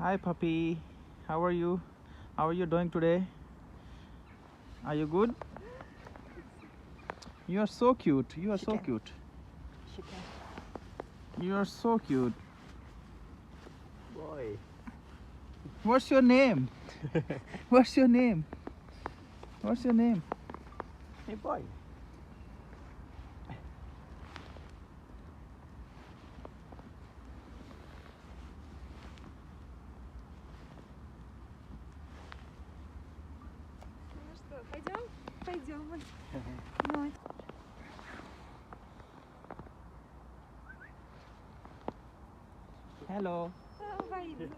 Hi puppy, how are you? How are you doing today? Are you good? You are so cute. You are so cute. You are so cute. Boy. What's your name? What's your name? What's your name? Hey boy. Ну что, пойдем? Пойдем. Вот. Hello. Боится.